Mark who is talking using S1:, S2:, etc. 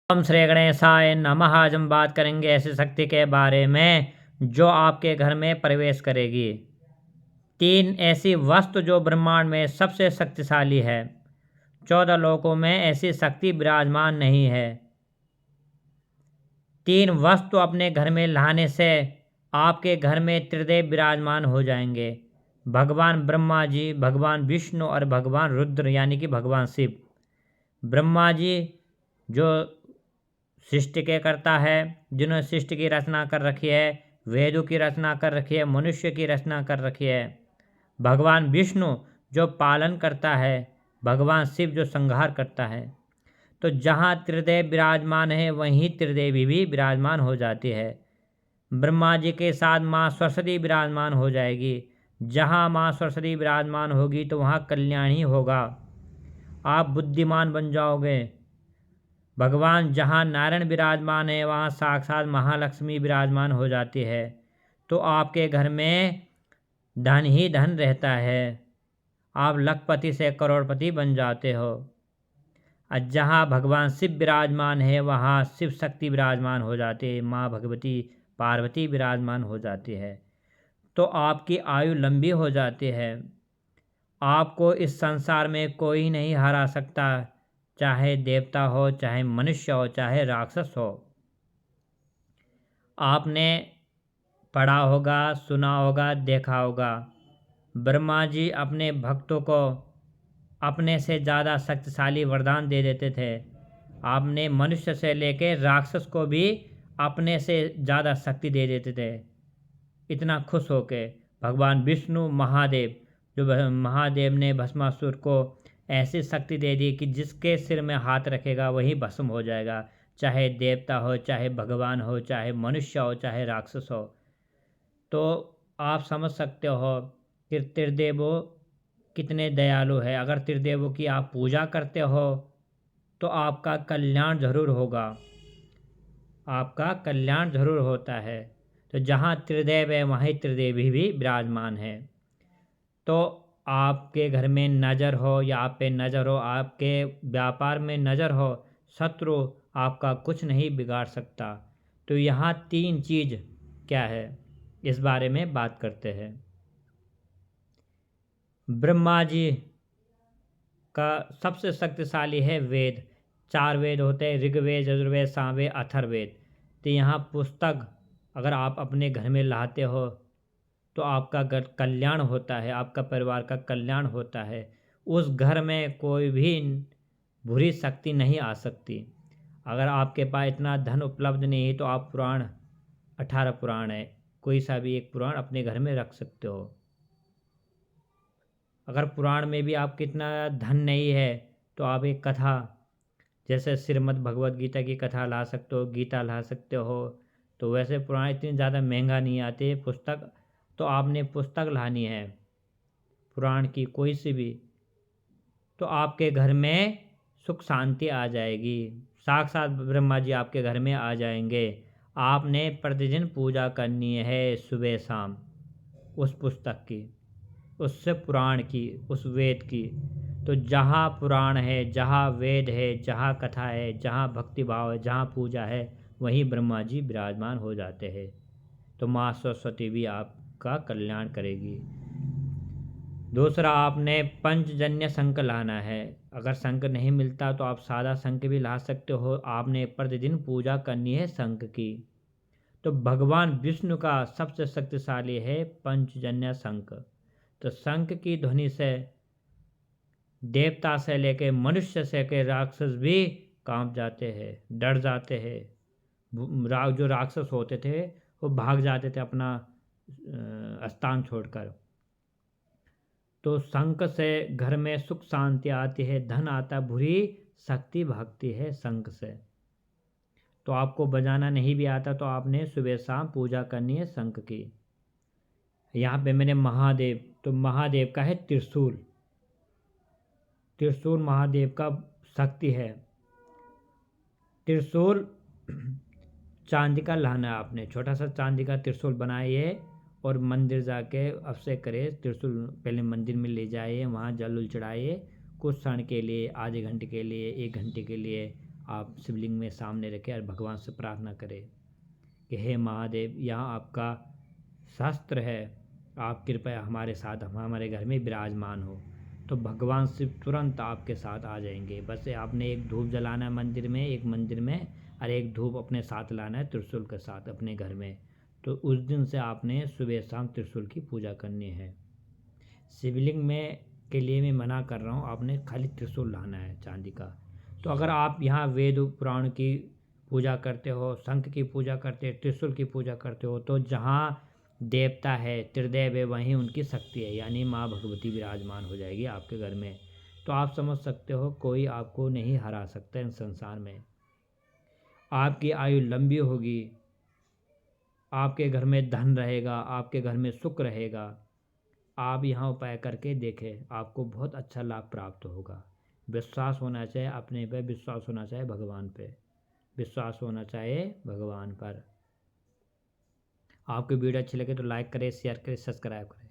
S1: ओम श्री गणेशाय नमः। आज हम बात करेंगे ऐसी शक्ति के बारे में जो आपके घर में प्रवेश करेगी। 3 ऐसी वस्तु जो ब्रह्मांड में सबसे शक्तिशाली है। 14 लोकों में ऐसी शक्ति विराजमान नहीं है। 3 वस्तु अपने घर में लाने से आपके घर में त्रिदेव विराजमान हो जाएंगे। भगवान ब्रह्मा जी, भगवान विष्णु और भगवान रुद्र यानी कि भगवान शिव। ब्रह्मा जी जो सृष्टि के करता है, जिन्होंने सृष्टि की रचना कर रखी है, वेदों की रचना कर रखी है, मनुष्य की रचना कर रखी है। भगवान विष्णु जो पालन करता है, भगवान शिव जो संहार करता है। तो जहाँ त्रिदेव विराजमान है वहीं त्रिदेवी भी विराजमान हो जाती है। ब्रह्मा जी के साथ माँ सरस्वती विराजमान हो जाएगी। जहाँ माँ सरस्वती विराजमान होगी तो वहाँ कल्याण ही होगा। आप बुद्धिमान बन जाओगे। भगवान जहाँ नारायण विराजमान है वहाँ साक्षात महालक्ष्मी विराजमान हो जाती है। तो आपके घर में धन ही धन रहता है। आप लखपति से करोड़पति बन जाते हो। और जहाँ भगवान शिव विराजमान है वहाँ शिव शक्ति विराजमान हो जाती है, माँ भगवती पार्वती विराजमान हो जाती है। तो आपकी आयु लंबी हो जाती है। आपको इस संसार में कोई नहीं हरा सकता, चाहे देवता हो, चाहे मनुष्य हो, चाहे राक्षस हो। आपने पढ़ा होगा, सुना होगा, देखा होगा, ब्रह्मा जी अपने भक्तों को अपने से ज़्यादा शक्तिशाली वरदान दे देते थे। आपने मनुष्य से लेके राक्षस को भी अपने से ज़्यादा शक्ति दे देते थे। इतना खुश होके भगवान विष्णु महादेव, जो महादेव ने भस्मासुर को ऐसी शक्ति दे दी कि जिसके सिर में हाथ रखेगा वही भस्म हो जाएगा, चाहे देवता हो, चाहे भगवान हो, चाहे मनुष्य हो, चाहे राक्षस हो। तो आप समझ सकते हो कि त्रिदेवों कितने दयालु है। अगर त्रिदेवों की आप पूजा करते हो तो आपका कल्याण जरूर होगा, आपका कल्याण जरूर होता है। तो जहाँ त्रिदेव है वहीं त्रिदेवी भी विराजमान है। तो आपके घर में नज़र हो या आप पे नज़र हो, आपके व्यापार में नज़र हो, शत्रु आपका कुछ नहीं बिगाड़ सकता। तो यहाँ 3 चीज़ क्या है इस बारे में बात करते हैं। ब्रह्मा जी का सबसे शक्तिशाली है वेद। 4 वेद होते हैं, ऋग्वेद, यजुर्वेद, सामवेद, अथर्ववेद। तो यहाँ पुस्तक अगर आप अपने घर में लाते हो तो आपका कल्याण होता है, आपका परिवार का कल्याण होता है। उस घर में कोई भी बुरी शक्ति नहीं आ सकती। अगर आपके पास इतना धन उपलब्ध नहीं है तो आप 18 पुराण है, कोई सा भी एक पुराण अपने घर में रख सकते हो। अगर पुराण में भी आपको इतना धन नहीं है तो आप एक कथा जैसे श्रीमद् भगवद गीता की कथा ला सकते हो, गीता ला सकते हो। तो वैसे पुराण इतनी ज़्यादा महंगा नहीं आते पुस्तक, तो आपने पुस्तक लानी है पुराण की कोई सी भी, तो आपके घर में सुख शांति आ जाएगी। साक्षात ब्रह्मा जी आपके घर में आ जाएंगे। आपने प्रतिदिन पूजा करनी है सुबह शाम उस पुस्तक की, उससे पुराण की, उस वेद की। तो जहाँ पुराण है, जहाँ वेद है, जहाँ कथा है, जहाँ भक्ति भाव है, जहाँ पूजा है, वहीं ब्रह्मा जी विराजमान हो जाते हैं। तो माँ सरस्वती भी आपका कल्याण करेगी। दूसरा, आपने पंचजन्य शंख लाना है। अगर शंख नहीं मिलता तो आप सादा शंख भी ला सकते हो। आपने प्रतिदिन पूजा करनी है शंख की। तो भगवान विष्णु का सबसे शक्तिशाली है पंचजन्य शंख। तो शंख की ध्वनि से देवता से लेके मनुष्य से के राक्षस भी कांप जाते हैं, डर जाते हैं। जो राक्षस होते थे वो भाग जाते थे अपना स्थान छोड़कर। तो शंख से घर में सुख शांति आती है, धन आता, बुरी शक्ति भागती है शंख से। तो आपको बजाना नहीं भी आता तो आपने सुबह शाम पूजा करनी है शंख की। यहाँ पे मैंने महादेव, तो महादेव का है त्रिशूल। त्रिशूल महादेव का शक्ति है। त्रिशूल चांदी का लाना है आपने, छोटा सा चांदी का त्रिशूल बनाइए और मंदिर जाके अभिषेक करे। त्रिशूल पहले मंदिर में ले जाइए, वहाँ जल उल चढ़ाइए। कुछ क्षण के लिए, आधे घंटे के लिए, 1 घंटे के लिए आप शिवलिंग में सामने रखें और भगवान से प्रार्थना करें कि हे महादेव, यहाँ आपका शास्त्र है, आप कृपया हमारे साथ हमारे घर में विराजमान हो। तो भगवान शिव तुरंत आपके साथ आ जाएंगे। बस आपने एक धूप जलाना है मंदिर में, एक मंदिर में, और एक धूप अपने साथ लाना है त्रिशूल के साथ अपने घर में। तो उस दिन से आपने सुबह शाम त्रिशूल की पूजा करनी है। शिवलिंग में के लिए मैं मना कर रहा हूँ, आपने खाली त्रिशूल लाना है चांदी का। तो अगर आप यहाँ वेद पुराण की पूजा करते हो, शंख की पूजा करते हो, त्रिशूल की पूजा करते हो, तो जहाँ देवता है, त्रिदेव है, वहीं उनकी शक्ति है, यानी माँ भगवती विराजमान हो जाएगी आपके घर में। तो आप समझ सकते हो कोई आपको नहीं हरा सकता इन संसार में। आपकी आयु लंबी होगी, आपके घर में धन रहेगा, आपके घर में सुख रहेगा। आप यहाँ उपाय करके देखें, आपको बहुत अच्छा लाभ प्राप्त होगा। विश्वास होना चाहिए अपने पे, विश्वास होना चाहिए भगवान पे, विश्वास होना चाहिए भगवान पर। आपको वीडियो अच्छी लगे तो लाइक करें, शेयर करें, सब्सक्राइब करें।